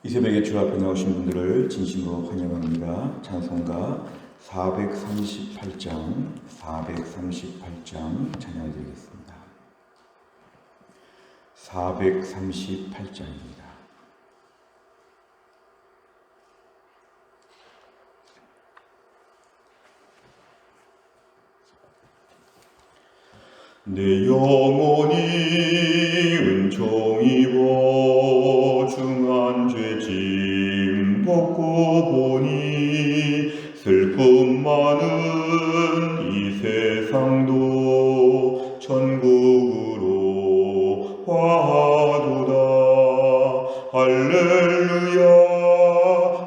이 새벽에 주 앞에 나오신 분들을 진심으로 환영합니다. 찬송가 438장 찬양드리겠습니다. 438장입니다. 내 영혼이 은총 입어 중한 죄짐 벗고 보니 슬픔 많은 이 세상도 천국으로 화하도다. 할렐루야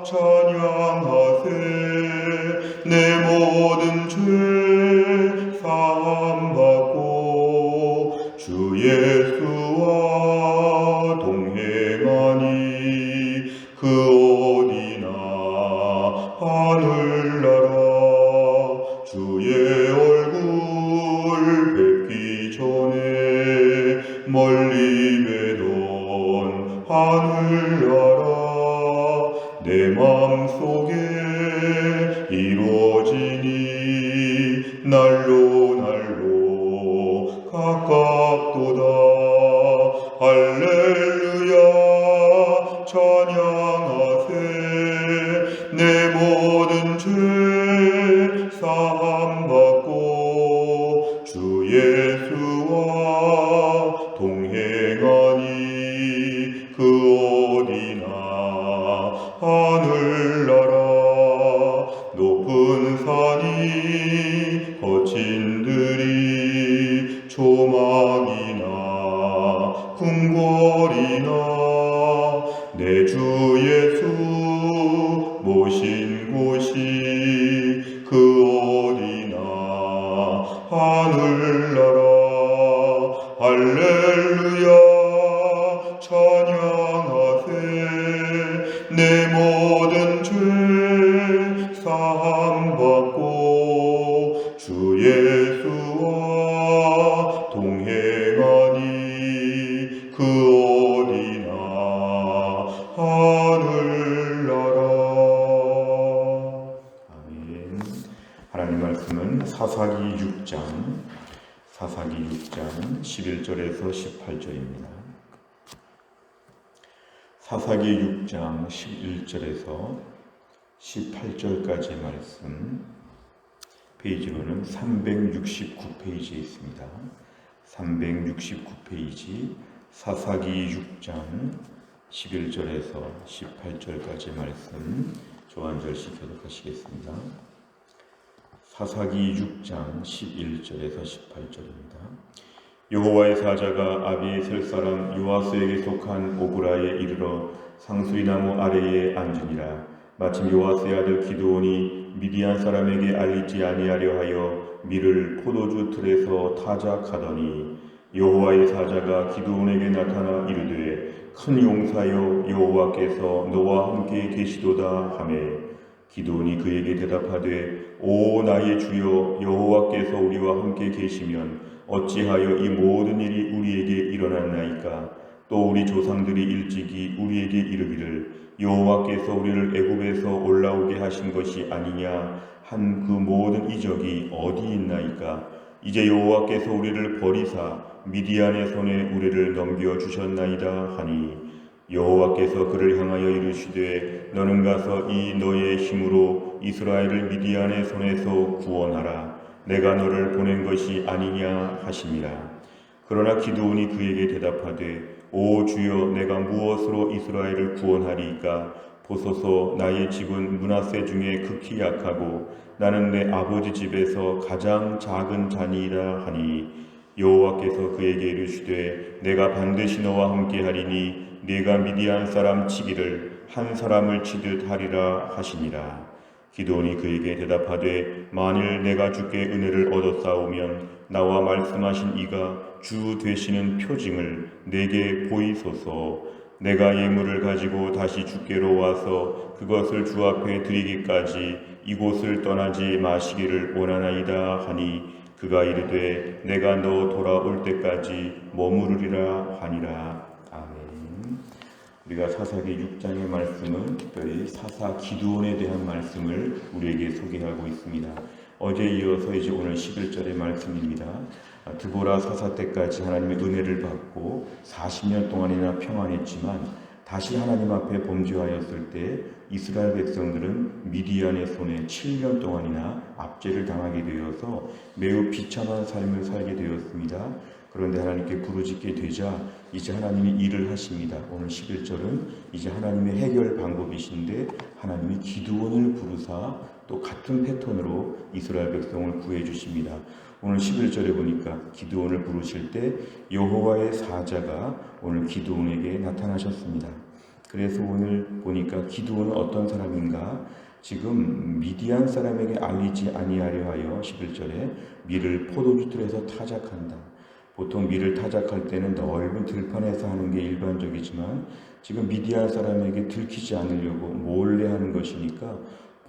찬양하세. 내 모든 죄 사함받고 주 예수와 동행하니 그 어디나 하늘나라. 주의 얼굴 뵙기 전에 멀리 뵈던 하늘나라. 내 맘속에 이루어지니 날로 가깝도다. 할렐루야 찬양하세. 내 모든 죄 사함받고 주 예수와 동행하니 그 어디나 하늘나라. 높은 산이 거친 들이 조망이나 궁궐이나 내 주 예수 모신 곳이 그 어디나 하늘나라. 할렐루야 찬양하세. 내 모든 죄 사함받고 주 예수와 동행하니 그 어디나 하늘나라. 아멘. 하나님 말씀은 사사기 6장 11절에서 18절입니다. 사사기 6장 11절에서 18절까지의 말씀, 페이지로는 369페이지에 있습니다. 369페이지 사사기 6장 11절에서 18절까지의 말씀 저 한 절씩 교독하시겠습니다. 사사기 6장 11절에서 18절입니다. 여호와의 사자가 아비에셀 사람 요아스에게 속한 오브라에 이르러 상수리 나무 아래에 앉으니라. 마침 요아스의 아들 기드온이 미디안 사람에게 알리지 아니하려 하여 밀을 포도주 틀에서 타작하더니 여호와의 사자가 기드온에게 나타나 이르되 큰 용사여 여호와께서 너와 함께 계시도다 하매 기드온이 그에게 대답하되 오 나의 주여 여호와께서 우리와 함께 계시면 어찌하여 이 모든 일이 우리에게 일어났나이까. 또 우리 조상들이 일찍이 우리에게 이르기를 여호와께서 우리를 애굽에서 올라오게 하신 것이 아니냐 한 그 모든 이적이 어디 있나이까. 이제 여호와께서 우리를 버리사 미디안의 손에 우리를 넘겨주셨나이다 하니 여호와께서 그를 향하여 이르시되 너는 가서 이 너의 힘으로 이스라엘을 미디안의 손에서 구원하라. 내가 너를 보낸 것이 아니냐 하심이라. 그러나 기드온이 그에게 대답하되 오 주여 내가 무엇으로 이스라엘을 구원하리이까. 보소서 나의 집은 므낫세 중에 극히 약하고 나는 내 아버지 집에서 가장 작은 자니이다 하니 여호와께서 그에게 이르시되 내가 반드시 너와 함께 하리니 네가 미디안 사람 치기를 한 사람을 치듯 하리라 하시니라. 기드온이 그에게 대답하되 만일 내가 주께 은혜를 얻었사오면 나와 말씀하신 이가 주 되시는 표징을 내게 보이소서. 내가 예물을 가지고 다시 주께로 와서 그것을 주 앞에 드리기까지 이곳을 떠나지 마시기를 원하나이다 하니 그가 이르되 내가 너 돌아올 때까지 머무르리라 하니라. 아멘. 우리가 사사기 6장의 말씀은 특별히 사사 기드온에 대한 말씀을 우리에게 소개하고 있습니다. 어제 이어서 이제 오늘 11절의 말씀입니다. 드보라 사사 때까지 하나님의 은혜를 받고 40년 동안이나 평안했지만 다시 하나님 앞에 범죄하였을 때 이스라엘 백성들은 미디안의 손에 7년 동안이나 압제를 당하게 되어서 매우 비참한 삶을 살게 되었습니다. 그런데 하나님께 부르짖게 되자 이제 하나님이 일을 하십니다. 오늘 11절은 이제 하나님의 해결 방법이신데 하나님이 기드온을 부르사 또 같은 패턴으로 이스라엘 백성을 구해 주십니다. 오늘 11절에 보니까 기드온을 부르실 때 여호와의 사자가 오늘 기드온에게 나타나셨습니다. 그래서 오늘 보니까 기드온은 어떤 사람인가? 지금 미디안 사람에게 알리지 아니하려 하여 11절에 밀을 포도주 틀에서 타작한다. 보통 밀을 타작할 때는 넓은 들판에서 하는 게 일반적이지만 지금 미디안 사람에게 들키지 않으려고 몰래 하는 것이니까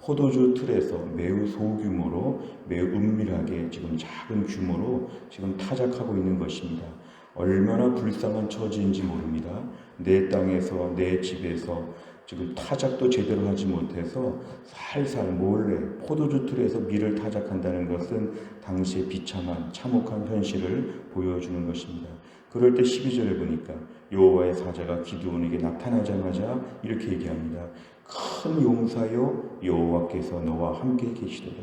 포도주 틀에서 매우 소규모로 매우 은밀하게 지금 작은 규모로 지금 타작하고 있는 것입니다. 얼마나 불쌍한 처지인지 모릅니다. 내 땅에서 내 집에서 지금 타작도 제대로 하지 못해서 살살 몰래 포도주 틀에서 밀을 타작한다는 것은 당시의 비참한 참혹한 현실을 보여주는 것입니다. 그럴 때 12절에 보니까 여호와의 사자가 기드온에게 나타나자마자 이렇게 얘기합니다. 큰 용사여 여호와께서 너와 함께 계시도다.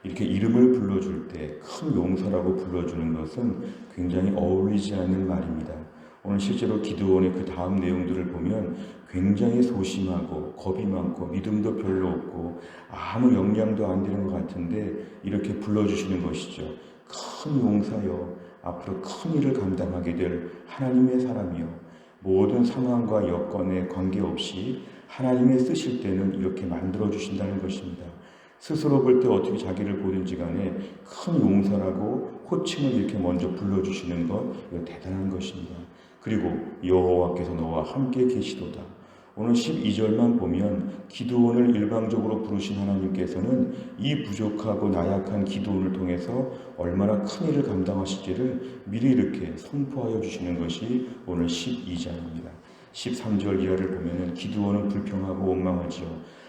이렇게 이름을 불러줄 때 큰 용사라고 불러주는 것은 굉장히 어울리지 않는 말입니다. 오늘 실제로 기드온의 그 다음 내용들을 보면 굉장히 소심하고 겁이 많고 믿음도 별로 없고 아무 영향도 안 되는 것 같은데 이렇게 불러주시는 것이죠. 큰 용사여, 앞으로 큰 일을 감당하게 될 하나님의 사람이요, 모든 상황과 여건에 관계없이 하나님의 쓰실 때는 이렇게 만들어주신다는 것입니다. 스스로 볼 때 어떻게 자기를 보든지 간에 큰 용사라고 호칭을 이렇게 먼저 불러주시는 것, 이거 대단한 것입니다. 그리고 여호와께서 너와 함께 계시도다. 오늘 12절만 보면 기드온을 일방적으로 부르신 하나님께서는 이 부족하고 나약한 기드온을 통해서 얼마나 큰 일을 감당하실지를 미리 이렇게 선포하여 주시는 것이 오늘 12장입니다. 13절 이하를 보면 기드온은 불평하고 원망하지요.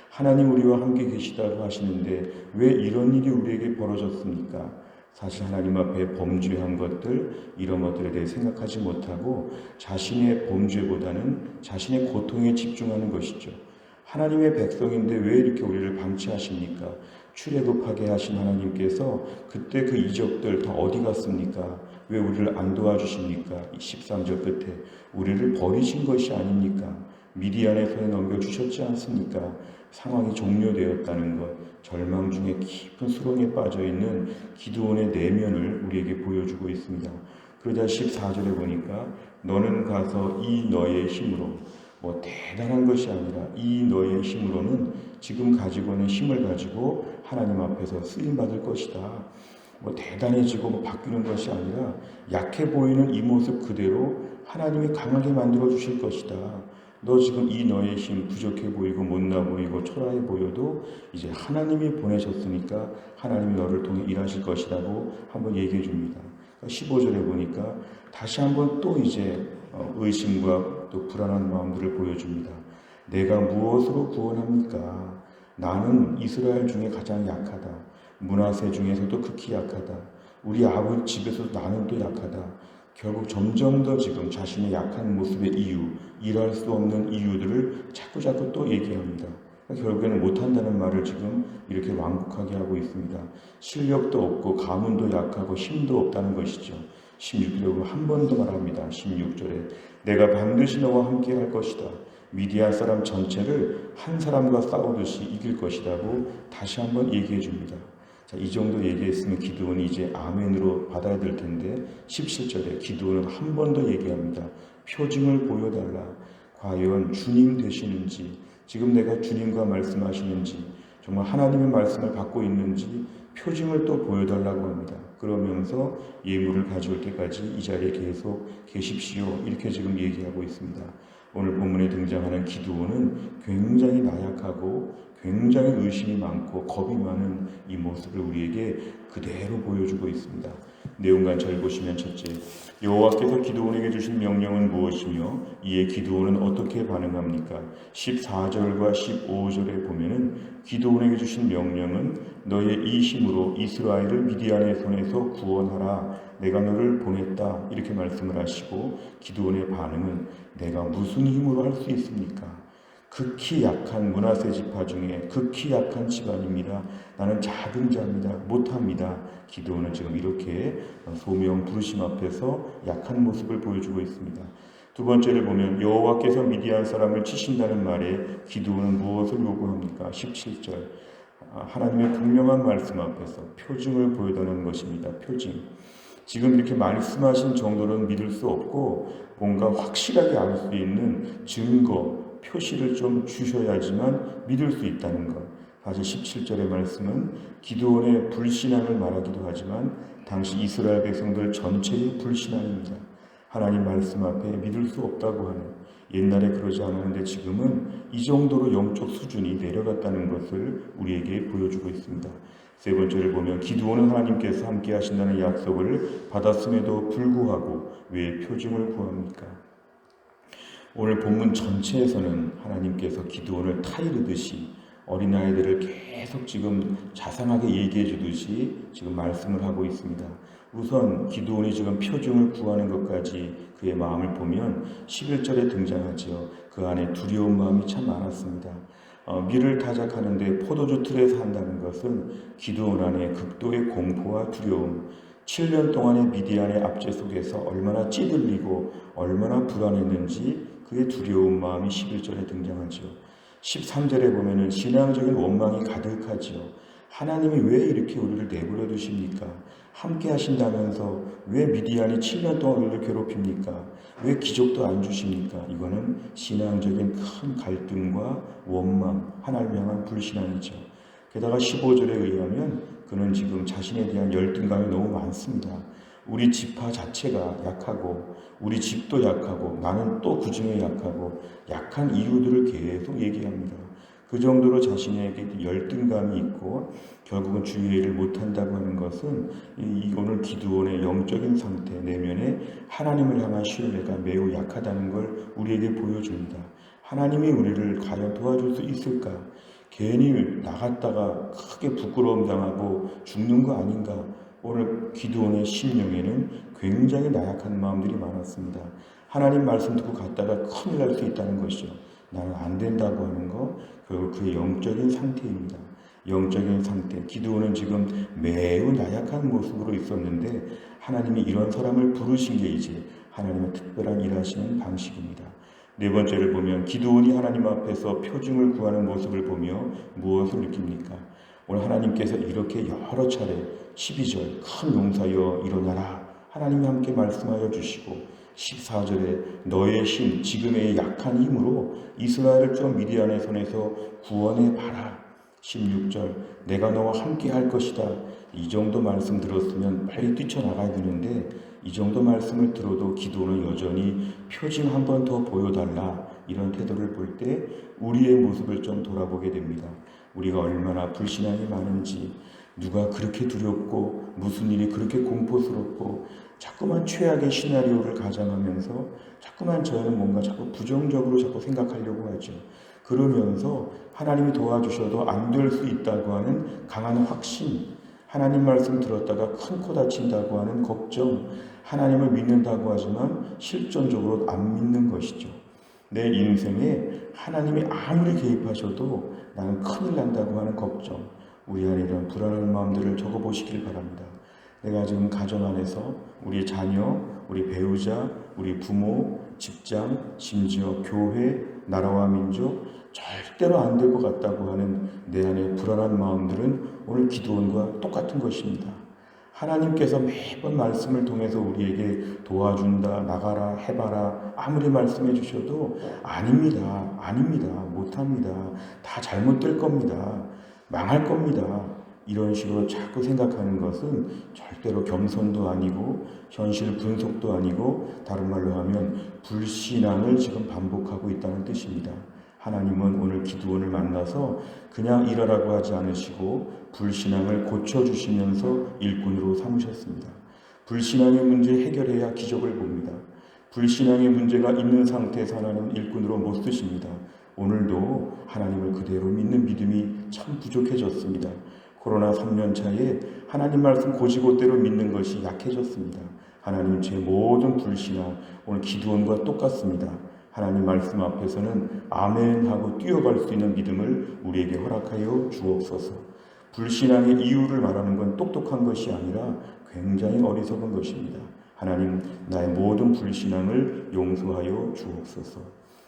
하나님 우리와 함께 계시다고 하시는데 왜 이런 일이 우리에게 벌어졌습니까? 사실 하나님 앞에 범죄한 것들, 이런 것들에 대해 생각하지 못하고 자신의 범죄보다는 자신의 고통에 집중하는 것이죠. 하나님의 백성인데 왜 이렇게 우리를 방치하십니까? 출애굽하게 하신 하나님께서 그때 그 이적들 다 어디 갔습니까? 왜 우리를 안 도와주십니까? 13절 끝에 우리를 버리신 것이 아닙니까? 미디안의 손에 넘겨주셨지 않습니까? 상황이 종료되었다는 것, 절망 중에 깊은 수렁에 빠져있는 기드온의 내면을 우리에게 보여주고 있습니다. 그러자 14절에 보니까 너는 가서 이 너의 힘으로, 대단한 것이 아니라 이 너의 힘으로는 지금 가지고 있는 힘을 가지고 하나님 앞에서 쓰임받을 것이다. 대단해지고 바뀌는 것이 아니라 약해 보이는 이 모습 그대로 하나님이 강하게 만들어 주실 것이다. 너 지금 이 너의 힘 부족해 보이고 못나 보이고 초라해 보여도 이제 하나님이 보내셨으니까 하나님이 너를 통해 일하실 것이라고 한번 얘기해 줍니다. 15절에 보니까 다시 한번 또 이제 의심과 또 불안한 마음들을 보여줍니다. 내가 무엇으로 구원합니까? 나는 이스라엘 중에 가장 약하다. 므낫세 중에서도 극히 약하다. 우리 아버지 집에서도 나는 또 약하다. 결국 점점 더 지금 자신의 약한 모습의 이유, 일할 수 없는 이유들을 자꾸자꾸 또 얘기합니다. 결국에는 못한다는 말을 지금 이렇게 완곡하게 하고 있습니다. 실력도 없고 가문도 약하고 힘도 없다는 것이죠. 16절에 한 번 더 말합니다. 16절에 내가 반드시 너와 함께 할 것이다. 미디안 사람 전체를 한 사람과 싸우듯이 이길 것이라고 다시 한번 얘기해 줍니다. 자, 이 정도 얘기했으면 기드온이 이제 아멘으로 받아야 될 텐데 17절에 기드온은 한 번 더 얘기합니다. 표징을 보여달라. 과연 주님 되시는지, 지금 내가 주님과 말씀하시는지, 정말 하나님의 말씀을 받고 있는지 표징을 또 보여달라고 합니다. 그러면서 예물을 가져올 때까지 이 자리에 계속 계십시오. 이렇게 지금 얘기하고 있습니다. 오늘 본문에 등장하는 기드온은 굉장히 나약하고 굉장히 의심이 많고 겁이 많은 이 모습을 우리에게 그대로 보여주고 있습니다. 내용간 잘 보시면 첫째, 여호와께서 기드온에게 주신 명령은 무엇이며 이에 기드온은 어떻게 반응합니까? 14절과 15절에 보면은 기드온에게 주신 명령은 너의 이 힘으로 이스라엘을 미디안의 손에서 구원하라. 내가 너를 보냈다. 이렇게 말씀을 하시고 기드온의 반응은 내가 무슨 힘으로 할 수 있습니까? 극히 약한 므낫세 지파 중에 극히 약한 집안입니다. 나는 작은 자입니다. 못합니다. 기드온은 지금 이렇게 소명 부르심 앞에서 약한 모습을 보여주고 있습니다. 두 번째를 보면 여호와께서 미디안 사람을 치신다는 말에 기드온은 무엇을 요구합니까? 17절 하나님의 분명한 말씀 앞에서 표징을 보여달라는 것입니다. 표징. 지금 이렇게 말씀하신 정도는 믿을 수 없고 뭔가 확실하게 알 수 있는 증거, 표시를 좀 주셔야지만 믿을 수 있다는 것. 사실 17절의 말씀은 기드온의 불신앙을 말하기도 하지만 당시 이스라엘 백성들 전체의 불신앙입니다. 하나님 말씀 앞에 믿을 수 없다고 하는, 옛날에 그러지 않았는데 지금은 이 정도로 영적 수준이 내려갔다는 것을 우리에게 보여주고 있습니다. 세 번째를 보면 기드온은 하나님께서 함께 하신다는 약속을 받았음에도 불구하고 왜 표징을 구합니까? 오늘 본문 전체에서는 하나님께서 기드온을 타이르듯이 어린아이들을 계속 지금 자상하게 얘기해 주듯이 지금 말씀을 하고 있습니다. 우선 기드온이 지금 표징을 구하는 것까지 그의 마음을 보면 11절에 등장하죠. 그 안에 두려운 마음이 참 많았습니다. 밀을 타작하는데 포도주 틀에서 한다는 것은 기드온 안에 극도의 공포와 두려움, 7년 동안의 미디안의 압제 속에서 얼마나 찌들리고 얼마나 불안했는지 그의 두려운 마음이 11절에 등장하죠. 13절에 보면은 신앙적인 원망이 가득하지요. 하나님이 왜 이렇게 우리를 내버려 두십니까? 함께 하신다면서 왜 미디안이 7년 동안 우리를 괴롭힙니까? 왜 기적도 안 주십니까? 이거는 신앙적인 큰 갈등과 원망, 하나님 향한 불신앙이죠. 게다가 15절에 의하면 그는 지금 자신에 대한 열등감이 너무 많습니다. 우리 지파 자체가 약하고 우리 집도 약하고 나는 또 그 중에 약하고 약한 이유들을 계속 얘기합니다. 그 정도로 자신에게 열등감이 있고 결국은 주의 일을 못한다고 하는 것은 오늘 기드온의 영적인 상태, 내면에 하나님을 향한 신뢰가 매우 약하다는 걸 우리에게 보여줍니다. 하나님이 우리를 과연 도와줄 수 있을까? 괜히 나갔다가 크게 부끄러움 당하고 죽는 거 아닌가? 오늘 기드온의 심령에는 굉장히 나약한 마음들이 많았습니다. 하나님 말씀 듣고 갔다가 큰일 날 수 있다는 것이죠. 나는 안 된다고 하는 거, 결국 그의 영적인 상태입니다. 영적인 상태. 기드온은 지금 매우 나약한 모습으로 있었는데 하나님이 이런 사람을 부르신 게 이제 하나님의 특별한 일하시는 방식입니다. 네 번째를 보면 기드온이 하나님 앞에서 표징을 구하는 모습을 보며 무엇을 느낍니까? 오늘 하나님께서 이렇게 여러 차례 12절 큰 용사여 일어나라 하나님이 함께 말씀하여 주시고 14절에 너의 힘 지금의 약한 힘으로 이스라엘을 좀 미디안의 손에서 구원해 봐라. 16절 내가 너와 함께 할 것이다. 이 정도 말씀 들었으면 빨리 뛰쳐나가야 되는데 이 정도 말씀을 들어도 기도는 여전히 표징 한 번 더 보여달라 이런 태도를 볼 때 우리의 모습을 좀 돌아보게 됩니다. 우리가 얼마나 불신앙이 많은지, 누가 그렇게 두렵고 무슨 일이 그렇게 공포스럽고 자꾸만 최악의 시나리오를 가정하면서 자꾸만 저는 뭔가 자꾸 부정적으로 자꾸 생각하려고 하죠. 그러면서 하나님이 도와주셔도 안 될 수 있다고 하는 강한 확신, 하나님 말씀 들었다가 큰 코 다친다고 하는 걱정, 하나님을 믿는다고 하지만 실존적으로 안 믿는 것이죠. 내 인생에 하나님이 아무리 개입하셔도 나는 큰일 난다고 하는 걱정, 우리 안에 이런 불안한 마음들을 적어보시길 바랍니다. 내가 지금 가정 안에서 우리 자녀, 우리 배우자, 우리 부모, 직장, 심지어 교회, 나라와 민족 절대로 안 될 것 같다고 하는 내 안의 불안한 마음들은 오늘 기드온과 똑같은 것입니다. 하나님께서 매번 말씀을 통해서 우리에게 도와준다, 나가라, 해봐라 아무리 말씀해 주셔도 아닙니다, 못합니다, 다 잘못될 겁니다, 망할 겁니다 이런 식으로 자꾸 생각하는 것은 절대로 겸손도 아니고 현실 분석도 아니고 다른 말로 하면 불신앙을 지금 반복하고 있다는 뜻입니다. 하나님은 오늘 기드온을 만나서 그냥 일하라고 하지 않으시고 불신앙을 고쳐주시면서 일꾼으로 삼으셨습니다. 불신앙의 문제 해결해야 기적을 봅니다. 불신앙의 문제가 있는 상태에서 하나님은 일꾼으로 못 쓰십니다. 오늘도 하나님을 그대로 믿는 믿음이 참 부족해졌습니다. 코로나 3년 차에 하나님 말씀 고지고대로 믿는 것이 약해졌습니다. 하나님 제 모든 불신앙 오늘 기도원과 똑같습니다. 하나님 말씀 앞에서는 아멘 하고 뛰어갈 수 있는 믿음을 우리에게 허락하여 주옵소서. 불신앙의 이유를 말하는 건 똑똑한 것이 아니라 굉장히 어리석은 것입니다. 하나님 나의 모든 불신앙을 용서하여 주옵소서.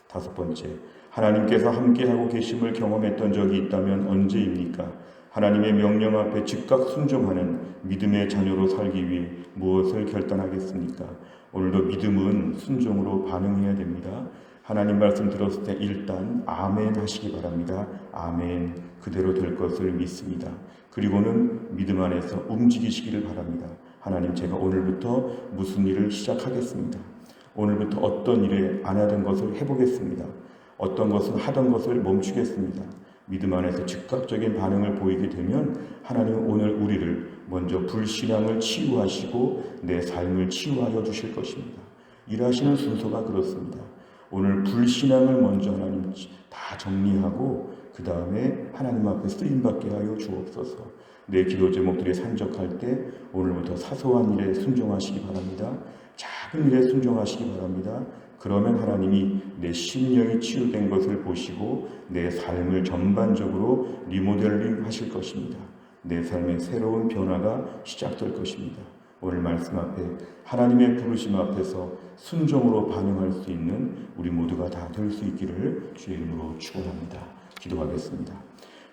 5번째, 하나님께서 함께하고 계심을 경험했던 적이 있다면 언제입니까? 하나님의 명령 앞에 즉각 순종하는 믿음의 자녀로 살기 위해 무엇을 결단하겠습니까? 오늘도 믿음은 순종으로 반응해야 됩니다. 하나님 말씀 들었을 때 일단 아멘 하시기 바랍니다. 아멘, 그대로 될 것을 믿습니다. 그리고는 믿음 안에서 움직이시기를 바랍니다. 하나님, 제가 오늘부터 무슨 일을 시작하겠습니다. 오늘부터 어떤 일에 안 하던 것을 해보겠습니다. 어떤 것은 하던 것을 멈추겠습니다. 믿음 안에서 즉각적인 반응을 보이게 되면 하나님은 오늘 우리를 먼저 불신앙을 치유하시고 내 삶을 치유하여 주실 것입니다. 일하시는 순서가 그렇습니다. 오늘 불신앙을 먼저 하나님 다 정리하고 그 다음에 하나님 앞에 쓰임받게 하여 주옵소서. 내 기도 제목들이 산적할 때 오늘부터 사소한 일에 순종하시기 바랍니다. 작은 일에 순종하시기 바랍니다. 그러면 하나님이 내 심령이 치유된 것을 보시고 내 삶을 전반적으로 리모델링 하실 것입니다. 내 삶의 새로운 변화가 시작될 것입니다. 오늘 말씀 앞에 하나님의 부르심 앞에서 순종으로 반응할 수 있는 우리 모두가 다 될 수 있기를 주의 이름으로 축원합니다. 기도하겠습니다.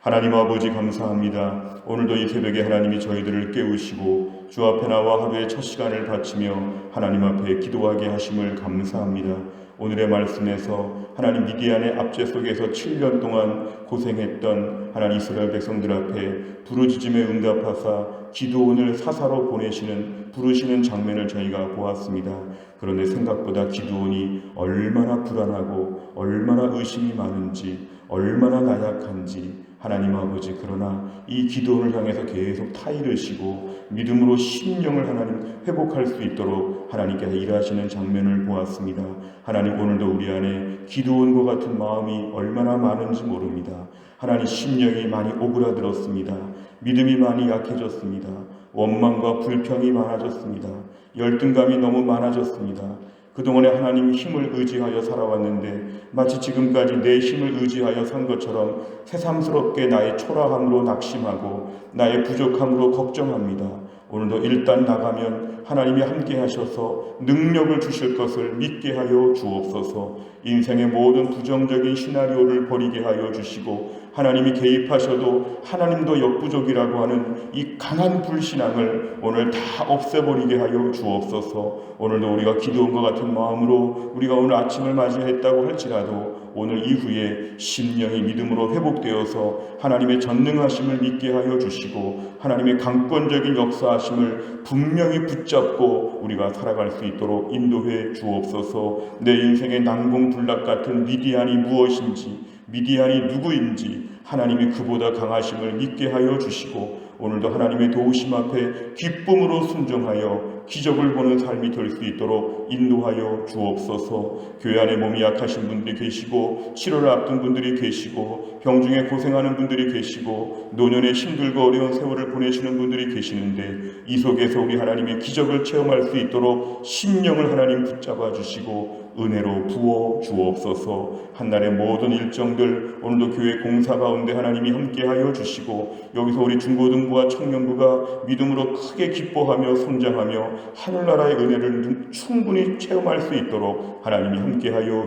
하나님 아버지 감사합니다. 오늘도 이 새벽에 하나님이 저희들을 깨우시고 주 앞에 나와 하루의 첫 시간을 바치며 하나님 앞에 기도하게 하심을 감사합니다. 오늘의 말씀에서 하나님 미디안의 압제 속에서 7년 동안 고생했던 하나님 이스라엘 백성들 앞에 부르짖음에 응답하사 기도원을 사사로 부르시는 장면을 저희가 보았습니다. 그런데 생각보다 기도원이 얼마나 불안하고 얼마나 의심이 많은지 얼마나 나약한지 하나님 아버지, 그러나 이 기도원을 향해서 계속 타이르시고 믿음으로 심령을 하나님 회복할 수 있도록 하나님께서 일하시는 장면을 보았습니다. 하나님, 오늘도 우리 안에 기도원과 같은 마음이 얼마나 많은지 모릅니다. 하나님, 심령이 많이 오그라들었습니다. 믿음이 많이 약해졌습니다. 원망과 불평이 많아졌습니다. 열등감이 너무 많아졌습니다. 그동안에 하나님 힘을 의지하여 살아왔는데 마치 지금까지 내 힘을 의지하여 산 것처럼 새삼스럽게 나의 초라함으로 낙심하고 나의 부족함으로 걱정합니다. 오늘도 일단 나가면 하나님이 함께 하셔서 능력을 주실 것을 믿게 하여 주옵소서. 인생의 모든 부정적인 시나리오를 버리게 하여 주시고 하나님이 개입하셔도 하나님도 역부족이라고 하는 이 강한 불신앙을 오늘 다 없애버리게 하여 주옵소서. 오늘도 우리가 기도원과 같은 마음으로 우리가 오늘 아침을 맞이했다고 할지라도 오늘 이후에 심령이 믿음으로 회복되어서 하나님의 전능하심을 믿게 하여 주시고 하나님의 강권적인 역사하심을 분명히 붙잡고 우리가 살아갈 수 있도록 인도해 주옵소서. 내 인생의 난공불락 같은 미디안이 무엇인지, 미디안이 누구인지 하나님이 그보다 강하심을 믿게 하여 주시고 오늘도 하나님의 도우심 앞에 기쁨으로 순종하여 기적을 보는 삶이 될 수 있도록 인도하여 주옵소서. 교회 안에 몸이 약하신 분들이 계시고 치료를 앞둔 분들이 계시고 병중에 고생하는 분들이 계시고 노년에 힘들고 어려운 세월을 보내시는 분들이 계시는데 이 속에서 우리 하나님의 기적을 체험할 수 있도록 심령을 하나님 붙잡아 주시고 은혜로 부어 주옵소서. 한날의 모든 일정들 오늘도 교회 공사 가운데 하나님이 함께하여 주시고 여기서 우리 중고등부와 청년부가 믿음으로 크게 기뻐하며 성장하며 하늘나라의 은혜를 충분히 체험할 수 있도록 하나님이 함께하여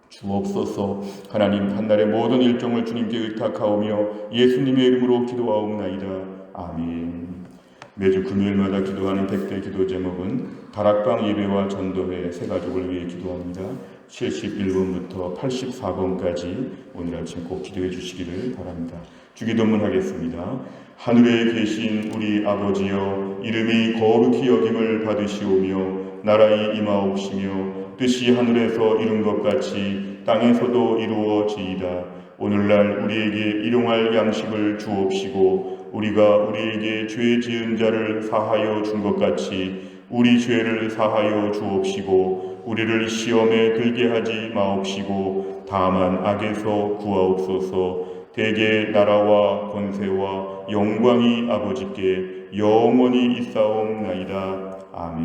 주옵소서. 하나님, 한날의 모든 일정을 주님께 의탁하오며 예수님의 이름으로 기도하옵나이다. 아멘. 매주 금요일마다 기도하는 100대 기도 제목은 다락방 예배와 전도회 세 가족을 위해 기도합니다. 71번부터 84번까지 오늘 아침 꼭 기도해 주시기를 바랍니다. 주기도문 하겠습니다. 하늘에 계신 우리 아버지여, 이름이 거룩히 여김을 받으시오며 나라의 임하옵시며 뜻이 하늘에서 이룬 것 같이 땅에서도 이루어지이다. 오늘날 우리에게 일용할 양식을 주옵시고 우리가 우리에게 죄 지은 자를 사하여 준 것 같이 우리 죄를 사하여 주옵시고 우리를 시험에 들게 하지 마옵시고 다만 악에서 구하옵소서. 대개 나라와 권세와 영광이 아버지께 영원히 있사옵나이다. 아멘.